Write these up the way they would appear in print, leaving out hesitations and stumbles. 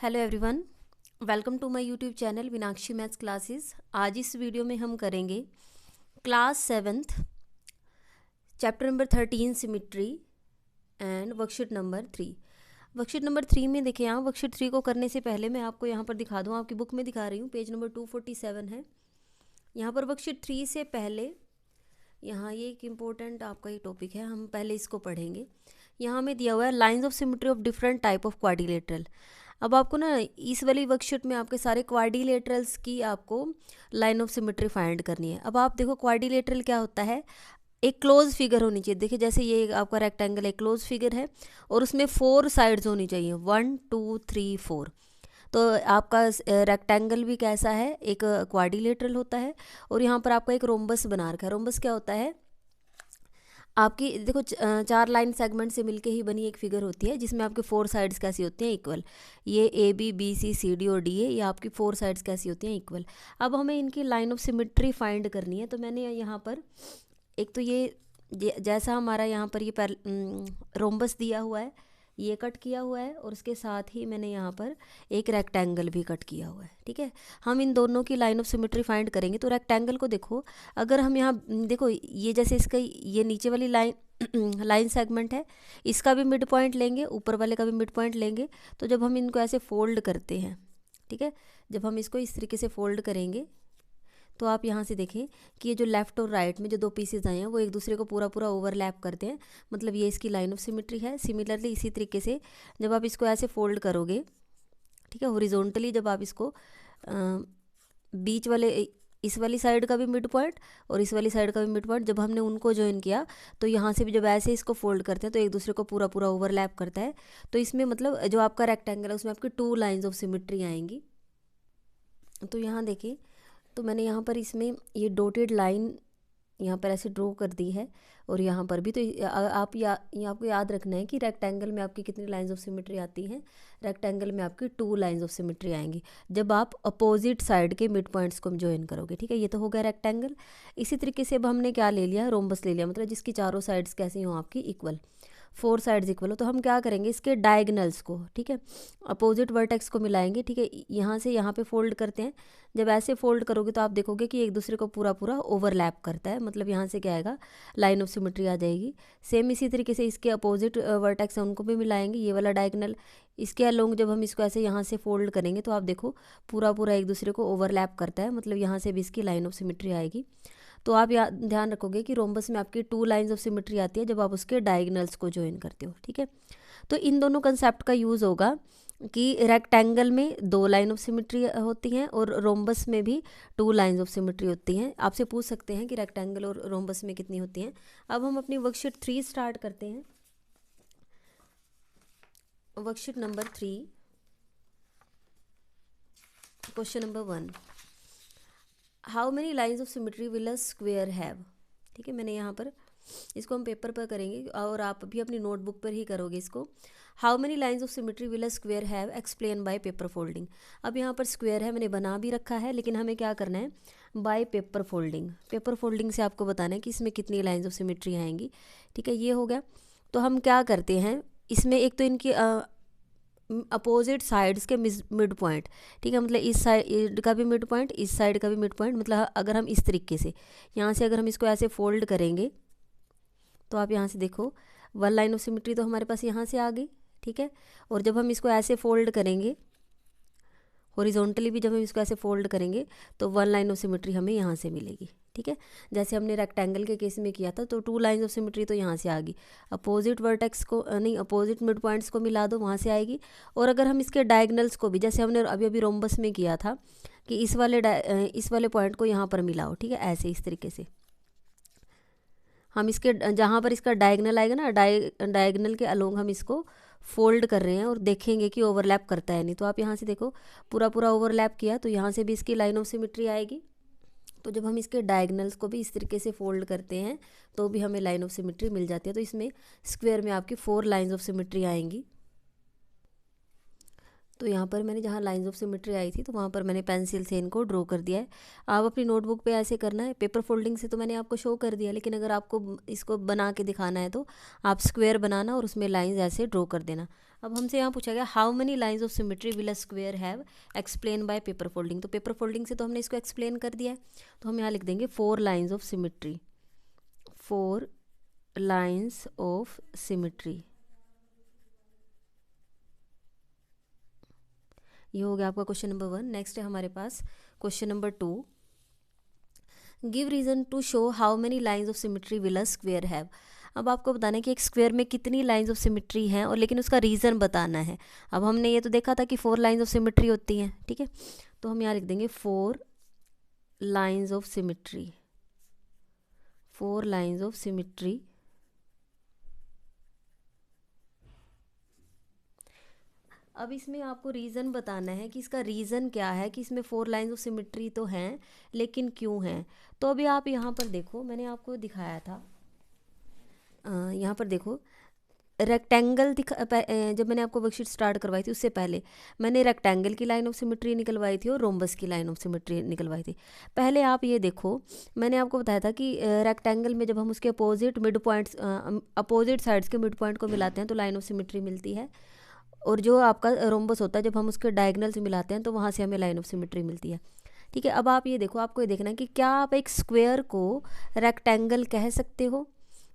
Hello everyone, welcome to my YouTube channel Meenakshi maths classes. आज इस वीडियो में हम करेंगे class 7 chapter number 13 symmetry and worksheet number 3। Worksheet number 3 में देखें, यहाँ वर्कशीट 3 को करने से पहले मैं आपको यहाँ पर दिखा दूँ, आपकी बुक में दिखा रही हूँ, पेज नंबर 247 है। यहाँ पर वर्कशीट 3 से पहले यहाँ ये एक इम्पोर्टेंट आपका ये टॉपिक है, हम पहले इसको पढ़ेंगे। यहाँ हमें दिया हुआ है lines of symmetry of different type of quadrilateral. अब आपको ना इस वाली वर्कशीट में आपके सारे क्वाड्रिलेटरल्स की आपको लाइन ऑफ सिमिट्री फाइंड करनी है। अब आप देखो क्वाड्रिलेटरल क्या होता है, एक क्लोज फिगर होनी चाहिए। देखिए जैसे ये आपका रेक्टेंगल एक क्लोज फिगर है और उसमें 4 साइड्स होनी चाहिए, 1 2 3 4। तो आपका रेक्टेंगल भी कैसा है, एक क्वाड्रिलेटरल होता है। और यहाँ पर आपका एक रोम्बस बना रखा है। रोम्बस क्या होता है, आपकी देखो 4 लाइन सेगमेंट से मिलके ही बनी एक फिगर होती है जिसमें आपके 4 साइड्स कैसी होती हैं, इक्वल। ये A B B C C D और डी ए, ये आपकी 4 साइड्स कैसी होती हैं, इक्वल। अब हमें इनकी लाइन ऑफ सिमिट्री फाइंड करनी है। तो मैंने यहाँ पर एक तो ये जैसा हमारा यहाँ पर ये रोम्बस दिया हुआ है, ये कट किया हुआ है और उसके साथ ही मैंने यहाँ पर एक रेक्टेंगल भी कट किया हुआ है। ठीक है, हम इन दोनों की लाइन ऑफ सिमिट्री फाइंड करेंगे। तो रेक्टेंगल को देखो, अगर हम यहाँ देखो ये जैसे इसका ये नीचे वाली लाइन सेगमेंट है, इसका भी मिड पॉइंट लेंगे, ऊपर वाले का भी मिड पॉइंट लेंगे। तो जब हम इनको ऐसे फोल्ड करते हैं, ठीक है, जब हम इसको इस तरीके से फोल्ड करेंगे तो आप यहाँ से देखें कि ये जो लेफ़्ट और राइट में जो 2 पीसेज आए हैं वो एक दूसरे को पूरा पूरा ओवरलैप करते हैं, मतलब ये इसकी लाइन ऑफ सिमिट्री है। सिमिलरली इसी तरीके से जब आप इसको ऐसे फोल्ड करोगे, ठीक है, हॉरिजॉन्टली जब आप इसको बीच वाले इस वाली साइड का भी मिड पॉइंट और इस वाली साइड का भी मिड पॉइंट जब हमने उनको ज्वाइन किया तो यहाँ से भी जब ऐसे इसको फोल्ड करते हैं तो एक दूसरे को पूरा पूरा ओवरलैप करता है। तो इसमें मतलब जो आपका रेक्टेंगल है उसमें आपकी 2 लाइन्स ऑफ सिमिट्री आएंगी। तो यहाँ देखिए, तो मैंने यहाँ पर इसमें ये डॉटेड लाइन यहाँ पर ऐसे ड्रॉ कर दी है और यहाँ पर भी। तो आपको याद रखना है कि रेक्टेंगल में आपकी कितनी लाइंस ऑफ सिमिट्री आती हैं। रेक्टेंगल में आपकी 2 लाइंस ऑफ सिमिट्री आएंगी जब आप अपोजिट साइड के मिड पॉइंट्स को ज्वाइन करोगे। ठीक है, ये तो हो गया रेक्टेंगल। इसी तरीके से अब हमने क्या ले लिया, रोम्बस ले लिया, मतलब जिसकी चारों साइड्स कैसी हों आपकी, इक्वल, 4 साइड्स इक्वल हो। तो हम क्या करेंगे, इसके डायगनल्स को, ठीक है, अपोजिट वर्टेक्स को मिलाएंगे। ठीक है, यहाँ से यहाँ पे फोल्ड करते हैं। जब ऐसे फोल्ड करोगे तो आप देखोगे कि एक दूसरे को पूरा पूरा ओवरलैप करता है, मतलब यहाँ से क्या आएगा, लाइन ऑफ सिमिट्री आ जाएगी। सेम इसी तरीके से इसके अपोजिट वर्टेक्स हैं उनको भी मिलाएंगे, ये वाला डायगनल इसके अलोंग जब हम इसको ऐसे यहाँ से फोल्ड करेंगे तो आप देखो पूरा पूरा एक दूसरे को ओवरलैप करता है, मतलब यहाँ से भी इसकी लाइन ऑफ सिमिट्री आएगी। तो आप ध्यान रखोगे कि रोम्बस में आपकी 2 लाइंस ऑफ सिमिट्री आती है जब आप उसके डायगनल्स को ज्वाइन करते हो। ठीक है, तो इन दोनों कंसेप्ट का यूज़ होगा कि रेक्टेंगल में 2 लाइन ऑफ सिमिट्री होती हैं और रोम्बस में भी 2 लाइंस ऑफ सिमिट्री होती हैं। आपसे पूछ सकते हैं कि रेक्टेंगल और रोम्बस में कितनी होती हैं। अब हम अपनी वर्कशीट 3 स्टार्ट करते हैं। Worksheet number 3, question number 1, how many lines of symmetry will a square have. ठीक है, मैंने यहाँ पर इसको हम पेपर पर करेंगे और आप भी अपनी नोटबुक पर ही करोगे इसको। How many lines of symmetry will a square have, explain by paper folding. अब यहाँ पर स्क्वेयर है, मैंने बना भी रखा है, लेकिन हमें क्या करना है, by paper folding. Paper folding से आपको बताना है कि इसमें कितनी लाइन्स ऑफ सिमिट्री आएंगी। ठीक है, ये हो गया। तो हम क्या करते हैं, इसमें एक तो इनकी अपोजिट साइड्स के मिड पॉइंट, ठीक है, मतलब इस साइड का भी मिड पॉइंट, इस साइड का भी मिड पॉइंट, मतलब अगर हम इस तरीके से यहाँ से अगर हम इसको ऐसे फोल्ड करेंगे तो आप यहाँ से देखो 1 लाइन ऑफ सिमिट्री तो हमारे पास यहाँ से आ गई। ठीक है, और जब हम इसको ऐसे फोल्ड करेंगे हॉरिजॉन्टली भी, जब हम इसको ऐसे फोल्ड करेंगे तो 1 लाइन ऑफ सिमिट्री हमें यहाँ से मिलेगी। ठीक है, जैसे हमने रेक्टेंगल के केस में किया था तो 2 लाइन्स ऑफ सिमिट्री तो यहाँ से आ गई, अपोजिट वर्टेक्स को नहीं, अपोजिट मिड पॉइंट्स को मिला दो, वहाँ से आएगी। और अगर हम इसके डायगनल्स को भी, जैसे हमने अभी अभी रोम्बस में किया था कि इस वाले पॉइंट को यहाँ पर मिलाओ, ठीक है, ऐसे इस तरीके से हम इसके जहाँ पर इसका डायगनल आएगा ना, डायगनल के अलोंग हम इसको फोल्ड कर रहे हैं और देखेंगे कि ओवरलैप करता है नहीं। तो आप यहाँ से देखो पूरा पूरा ओवरलैप किया तो यहाँ से भी इसकी लाइन ऑफ सिमिट्री आएगी। तो जब हम इसके डायगनल्स को भी इस तरीके से फोल्ड करते हैं तो भी हमें लाइन ऑफ सिमिट्री मिल जाती है। तो इसमें स्क्वायर में आपकी 4 लाइन्स ऑफ सिमिट्री आएंगी। तो यहाँ पर मैंने जहाँ लाइंस ऑफ सिमिट्री आई थी तो वहाँ पर मैंने पेंसिल से इनको ड्रॉ कर दिया है। आप अपनी नोटबुक पे ऐसे करना है। पेपर फोल्डिंग से तो मैंने आपको शो कर दिया, लेकिन अगर आपको इसको बना के दिखाना है तो आप स्क्वायर बनाना और उसमें लाइंस ऐसे ड्रॉ कर देना। अब हमसे यहाँ पूछा गया how many lines of symmetry will a square have, explain by paper folding. तो पेपर फोल्डिंग से तो हमने इसको एक्सप्लेन कर दिया है, तो हम यहाँ लिख देंगे 4 lines of symmetry, 4 lines of symmetry. ये हो गया आपका क्वेश्चन नंबर 1। नेक्स्ट है हमारे पास question number 2, give reason to show how many lines of symmetry will a square have. अब आपको बताना है कि एक स्क्वायर में कितनी लाइंस ऑफ सिमेट्री हैं, और लेकिन उसका रीज़न बताना है। अब हमने ये तो देखा था कि 4 लाइंस ऑफ सिमेट्री होती हैं, ठीक है, तो हम यहाँ लिख देंगे 4 lines of symmetry, 4 lines of symmetry. अब इसमें आपको रीज़न बताना है कि इसका रीज़न क्या है कि इसमें 4 लाइंस ऑफ सिमेट्री तो हैं लेकिन क्यों हैं। तो अभी आप यहाँ पर देखो, मैंने आपको दिखाया था, यहाँ पर देखो रेक्टेंगल जब मैंने आपको वर्कशीट स्टार्ट करवाई थी उससे पहले मैंने रेक्टेंगल की लाइन ऑफ सिमेट्री निकलवाई थी और रोम्बस की लाइन ऑफ सिमेट्री निकलवाई थी। पहले आप ये देखो, मैंने आपको बताया था कि रेक्टेंगल में जब हम उसके opposite mid points, opposite sides के मिड पॉइंट को मिलाते हैं तो लाइन ऑफ सिमेट्री मिलती है, और जो आपका रोम्बस होता है जब हम उसके डायगनल से मिलाते हैं तो वहाँ से हमें लाइन ऑफ सिमेट्री मिलती है, ठीक है। अब आप ये देखो, आपको ये देखना है कि क्या आप एक स्क्वायर को रेक्टेंगल कह सकते हो,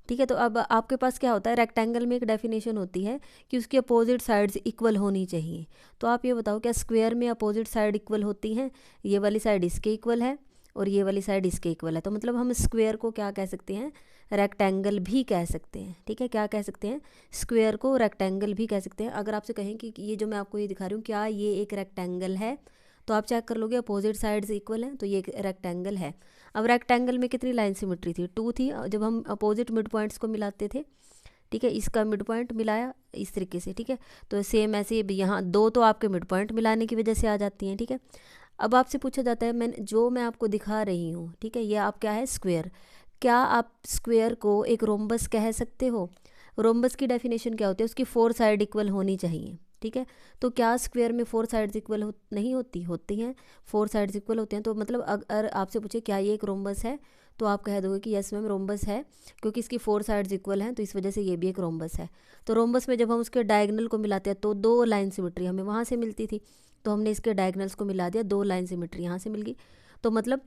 ठीक है। तो अब आपके पास क्या होता है, रेक्टेंगल में एक डेफिनेशन होती है कि उसकी अपोजिट साइड्स इक्वल होनी चाहिए। तो आप ये बताओ क्या स्क्वायर में अपोजिट साइड इक्वल होती हैं, ये वाली साइड इसके इक्वल है और ये वाली साइड इसके इक्वल है, तो मतलब हम स्क्वायर को क्या कह सकते हैं, रेक्टेंगल भी कह सकते हैं, ठीक है। क्या कह सकते हैं, स्क्वायर को रेक्टेंगल भी कह सकते हैं। अगर आपसे कहें कि ये जो मैं आपको ये दिखा रही हूँ क्या ये एक रेक्टेंगल है, तो आप चेक कर लोगे अपोजिट साइड्स इक्वल हैं, तो ये एक रेक्टेंगल है। अब रेक्टेंगल में कितनी लाइन सिमेट्री थी, 2 थी जब हम अपोजिट मिड पॉइंट्स को मिलाते थे, ठीक है। इसका मिड पॉइंट मिलाया इस तरीके से, ठीक है, तो सेम ऐसे यहाँ 2 तो आपके मिड पॉइंट मिलाने की वजह से आ जाती हैं, ठीक है। अब आपसे पूछा जाता है, मैं आपको दिखा रही हूँ, ठीक है, ये आप क्या है स्क्वायर, क्या आप स्क्वायर को एक रोम्बस कह सकते हो। रोम्बस की डेफिनेशन क्या होती है, उसकी 4 साइड इक्वल होनी चाहिए, ठीक है। तो क्या स्क्वायर में 4 साइड्स इक्वल नहीं होती हैं, 4 साइड्स इक्वल होते हैं। तो मतलब अगर आपसे पूछे क्या ये एक रोम्बस है, तो आप कह दोगे कि यस मैम रोम्बस है, क्योंकि इसकी 4 साइड्स इक्वल हैं तो इस वजह से ये भी एक रोम्बस है। तो रोम्बस में जब हम उसके डायगनल को मिलाते हैं तो 2 लाइन सिमेट्री हमें वहाँ से मिलती थी, तो हमने इसके डायगनल्स को मिला दिया, 2 लाइन सिमेट्री यहाँ से मिल गई। तो मतलब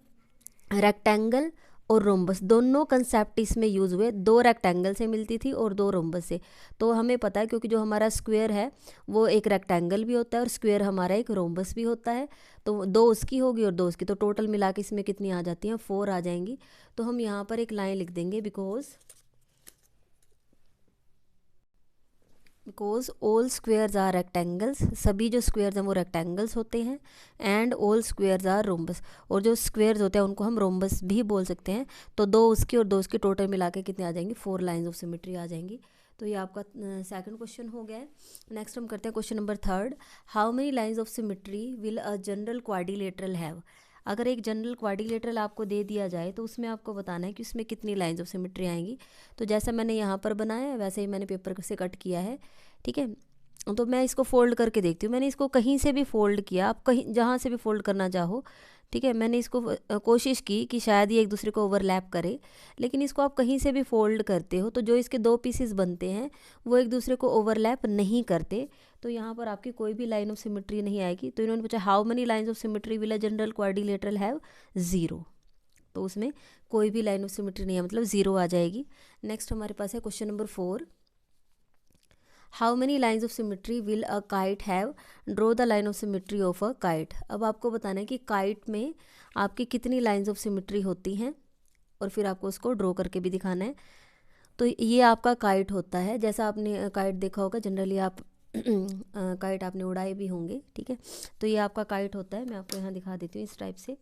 रेक्टेंगल और रोम्बस दोनों कंसेप्ट इसमें यूज़ हुए, 2 रेक्टेंगल से मिलती थी और 2 रोम्बस से। तो हमें पता है क्योंकि जो हमारा स्क्वायर है वो एक रेक्टेंगल भी होता है और स्क्वायर हमारा एक रोम्बस भी होता है, तो 2 उसकी होगी और 2 उसकी, तो टोटल मिला के इसमें कितनी आ जाती हैं, 4 आ जाएंगी। तो हम यहाँ पर एक लाइन लिख देंगे, because all squares are rectangles, सभी जो स्क्वेयर्स हैं वो रेक्टेंगल्स होते हैं, and all squares are rhombus, और जो स्क्वेयर्स होते हैं उनको हम रोम्बस भी बोल सकते हैं। तो 2 उसकी और 2 उसकी टोटल मिला के कितने आ जाएंगी, 4 लाइन्स ऑफ सिमेट्री आ जाएंगी। तो ये आपका सेकंड क्वेश्चन हो गया है। नेक्स्ट हम करते हैं question number 3, how many lines of symmetry will a general quadrilateral have. अगर एक जनरल क्वाड्रिलेटरल आपको दे दिया जाए तो उसमें आपको बताना है कि उसमें कितनी लाइन्स ऑफ सिमेट्री आएंगी। तो जैसा मैंने यहाँ पर बनाया है वैसे ही मैंने पेपर से कट किया है, ठीक है। तो मैं इसको फोल्ड करके देखती हूँ, मैंने इसको कहीं से भी फोल्ड किया, आप कहीं जहाँ से भी फोल्ड करना चाहो, ठीक है। मैंने इसको कोशिश की कि शायद ये एक दूसरे को ओवरलैप करे, लेकिन इसको आप कहीं से भी फोल्ड करते हो तो जो इसके 2 पीसेस बनते हैं वो एक दूसरे को ओवरलैप नहीं करते, तो यहाँ पर आपकी कोई भी लाइन ऑफ सिमेट्री नहीं आएगी। तो इन्होंने पूछा how many lines of symmetry will a general quadrilateral have, 0, तो उसमें कोई भी लाइन ऑफ सिमेट्री नहीं है, मतलब 0 आ जाएगी। नेक्स्ट हमारे पास है question number 4, how many lines of symmetry will a kite have, draw the line of symmetry of a kite. अब आपको बताना है कि काइट में आपकी कितनी लाइन्स ऑफ सिमेट्री होती हैं और फिर आपको उसको ड्रॉ करके भी दिखाना है। तो ये आपका काइट होता है, जैसा आपने काइट देखा होगा जनरली, आप काइट आपने उड़ाए भी होंगे, ठीक है। तो ये आपका काइट होता है, मैं आपको यहाँ दिखा देती हूँ इस टाइप से,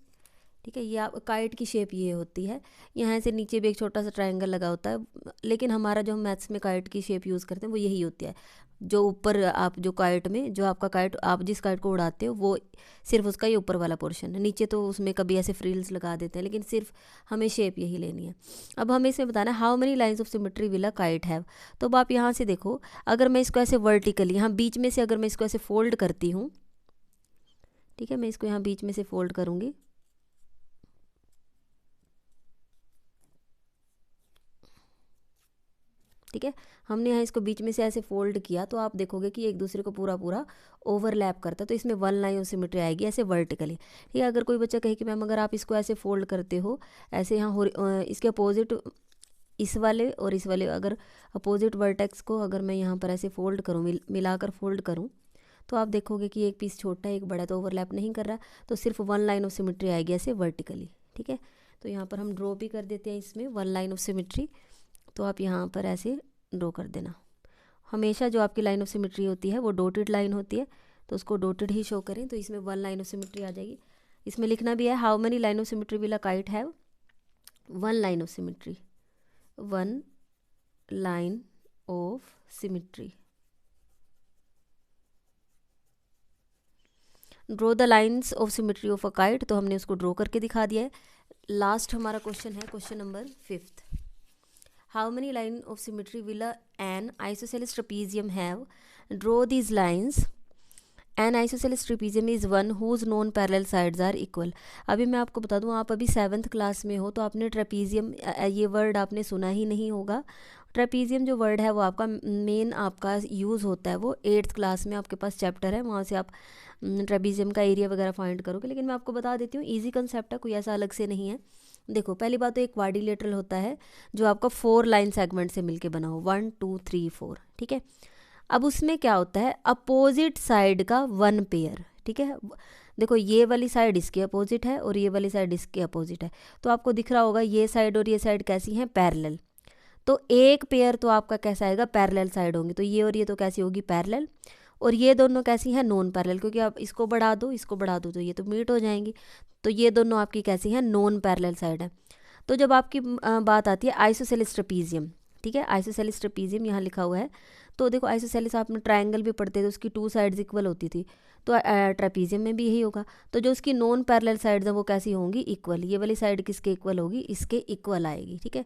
ठीक है। ये आप काइट की शेप ये होती है, यहाँ से नीचे भी एक छोटा सा ट्रायंगल लगा होता है, लेकिन हमारा जो हम मैथ्स में काइट की शेप यूज़ करते हैं वो यही होती है। जो ऊपर आप जो काइट में जो आपका काइट, आप जिस काइट को उड़ाते हो वो सिर्फ उसका ये ऊपर वाला पोर्शन है, नीचे तो उसमें कभी ऐसे फ्रिल्स लगा देते हैं, लेकिन सिर्फ हमें शेप यही लेनी है। अब हमें इसमें बताना है how many lines of symmetry will a kite have. तो अब आप यहाँ से देखो, अगर मैं इसको ऐसे वर्टिकली यहाँ बीच में से अगर मैं इसको ऐसे फोल्ड करती हूँ, ठीक है, मैं इसको यहाँ बीच में से फोल्ड करूँगी, ठीक है। हमने यहाँ इसको बीच में से ऐसे फोल्ड किया तो आप देखोगे कि एक दूसरे को पूरा पूरा ओवरलैप करता है, तो इसमें वन लाइन ऑफ सिमेट्री आएगी ऐसे वर्टिकली। ठीक है। अगर कोई बच्चा कहे कि मैम अगर आप इसको ऐसे फोल्ड करते हो ऐसे यहाँ इसके अपोजिट इस वाले और इस वाले, अगर अपोजिट वर्टेक्स को अगर मैं यहाँ पर ऐसे फोल्ड करूँ, मिलाकर फोल्ड करूँ, तो आप देखोगे कि एक पीस छोटा है एक बड़ा, तो ओवरलैप नहीं कर रहा, तो सिर्फ वन लाइन ऑफ सिमेट्री आएगी ऐसे वर्टिकली। ठीक है। तो यहाँ पर हम ड्रॉ भी कर देते हैं इसमें वन लाइन ऑफ सिमेट्री। तो आप यहाँ पर ऐसे ड्रॉ कर देना। हमेशा जो आपकी लाइन ऑफ सिमेट्री होती है वो डॉटेड लाइन होती है, तो उसको डॉटेड ही शो करें, तो इसमें वन लाइन ऑफ सिमेट्री आ जाएगी। इसमें लिखना भी है how many line of symmetry will a kite have, one line of symmetry, one line of symmetry. Draw the lines of symmetry of a kite, तो हमने उसको ड्रॉ करके दिखा दिया है। लास्ट हमारा क्वेश्चन है question number 5th। How many line of symmetry will an isosceles trapezium have, draw these lines. An isosceles trapezium is one whose non parallel sides are equal. अभी मैं आपको बता दूं, आप अभी 7th क्लास में हो तो आपने ट्रेपीजियम ये वर्ड आपने सुना ही नहीं होगा। ट्रेपीजियम जो वर्ड है वो आपका मेन आपका यूज़ होता है वो 8th क्लास में आपके पास चैप्टर है, वहाँ से आप ट्रेपीजियम का एरिया वगैरह फाइंड करोगे। लेकिन मैं आपको बता देती हूँ ईजी कंसेप्ट है, कोई ऐसा अलग से नहीं है। देखो पहली बात तो एक क्वाड्रिलेटरल होता है जो आपका 4 लाइन सेगमेंट से मिलके बना हो, 1 2 3 4। ठीक है। अब उसमें क्या होता है, अपोजिट साइड का वन पेयर। ठीक है। देखो ये वाली साइड इसके अपोजिट है और ये वाली साइड इसके अपोजिट है, तो आपको दिख रहा होगा ये साइड और ये साइड कैसी हैं, पैरेलल। तो एक पेयर तो आपका कैसा आएगा, पैरेलल साइड होंगी, तो ये और ये तो कैसी होगी, पैरेलल। और ये दोनों कैसी हैं, नॉन पैरेलल, क्योंकि आप इसको बढ़ा दो इसको बढ़ा दो तो ये तो मीट हो जाएंगी, तो ये दोनों आपकी कैसी हैं, नॉन पैरेलल साइड है। तो जब आपकी बात आती है आइसोसेलेस ट्रेपीजियम, ठीक है, आइसोसेलेस ट्रेपीजियम यहाँ लिखा हुआ है, तो देखो आइसोसेलेस आपने ट्रायंगल भी पढ़ते थे, उसकी 2 साइड्स इक्वल होती थी, तो ट्रेपीजियम में भी यही होगा। तो जो उसकी नॉन पैरेलल साइड्स हैं वो कैसी होंगी, इक्वल। ये वाली साइड किसके इक्वल होगी, इसके इक्वल आएगी। ठीक है।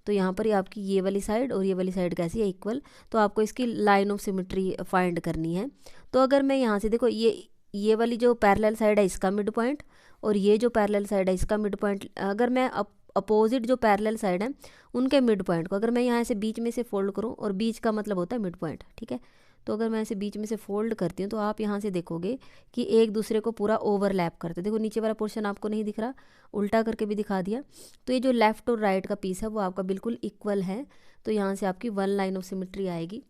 तो यहाँ पर आपकी ये वाली साइड और ये वाली साइड कैसी है, इक्वल। तो आपको इसकी लाइन ऑफ सिमेट्री फाइंड करनी है। तो अगर मैं यहाँ से देखो ये वाली जो पैरेलल साइड है इसका मिड पॉइंट और ये जो पैरेलल साइड है इसका मिड पॉइंट, अगर मैं अपोजिट जो पैरेलल साइड है उनके मिड पॉइंट को अगर मैं यहाँ से बीच में से फोल्ड करूँ, और बीच का मतलब होता है मिड पॉइंट। ठीक है। तो अगर मैं ऐसे बीच में से फोल्ड करती हूँ तो आप यहाँ से देखोगे कि एक दूसरे को पूरा ओवरलैप करते। देखो नीचे वाला पोर्शन आपको नहीं दिख रहा, उल्टा करके भी दिखा दिया। तो ये जो लेफ्ट और राइट का पीस है वो आपका बिल्कुल इक्वल है, तो यहाँ से आपकी वन लाइन ऑफ सिमेट्री आएगी।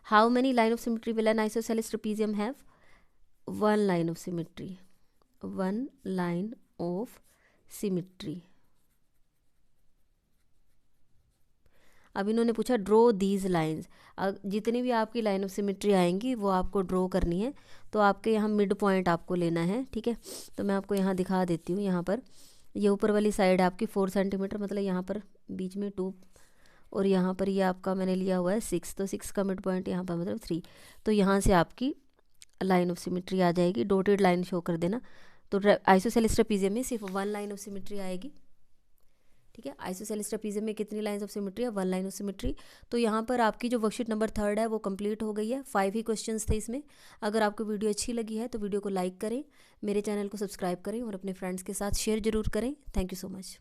How many line of symmetry will an isosceles trapezium have, one line of symmetry, one line of symmetry. अब इन्होंने पूछा ड्रॉ दीज लाइंस, जितनी भी आपकी लाइन ऑफ सिमेट्री आएंगी वो आपको ड्रॉ करनी है, तो आपके यहाँ मिड पॉइंट आपको लेना है। ठीक है। तो मैं आपको यहाँ दिखा देती हूँ, यहाँ पर ये ऊपर वाली साइड आपकी 4 सेंटीमीटर, मतलब यहाँ पर बीच में 2 और यहाँ पर ये आपका मैंने लिया हुआ है 6, तो 6 का मिड पॉइंट यहाँ पर मतलब 3, तो यहाँ से आपकी लाइन ऑफ सिमेट्री आ जाएगी। डॉटेड लाइन शो कर देना। तो आइसोसेलेस ट्रेपीजियम में सिर्फ वन लाइन ऑफ सिमेट्री आएगी। ठीक है। आइसोसेलेस ट्रेपीजियम में कितनी लाइंस ऑफ सिमेट्री है, वन लाइन ऑफ सिमेट्री। तो यहाँ पर आपकी जो वर्कशीट नंबर 3 है वो कंप्लीट हो गई है। 5 ही क्वेश्चंस थे इसमें। अगर आपको वीडियो अच्छी लगी है तो वीडियो को लाइक करें, मेरे चैनल को सब्सक्राइब करें और अपने फ्रेंड्स के साथ शेयर जरूर करें। Thank you so much.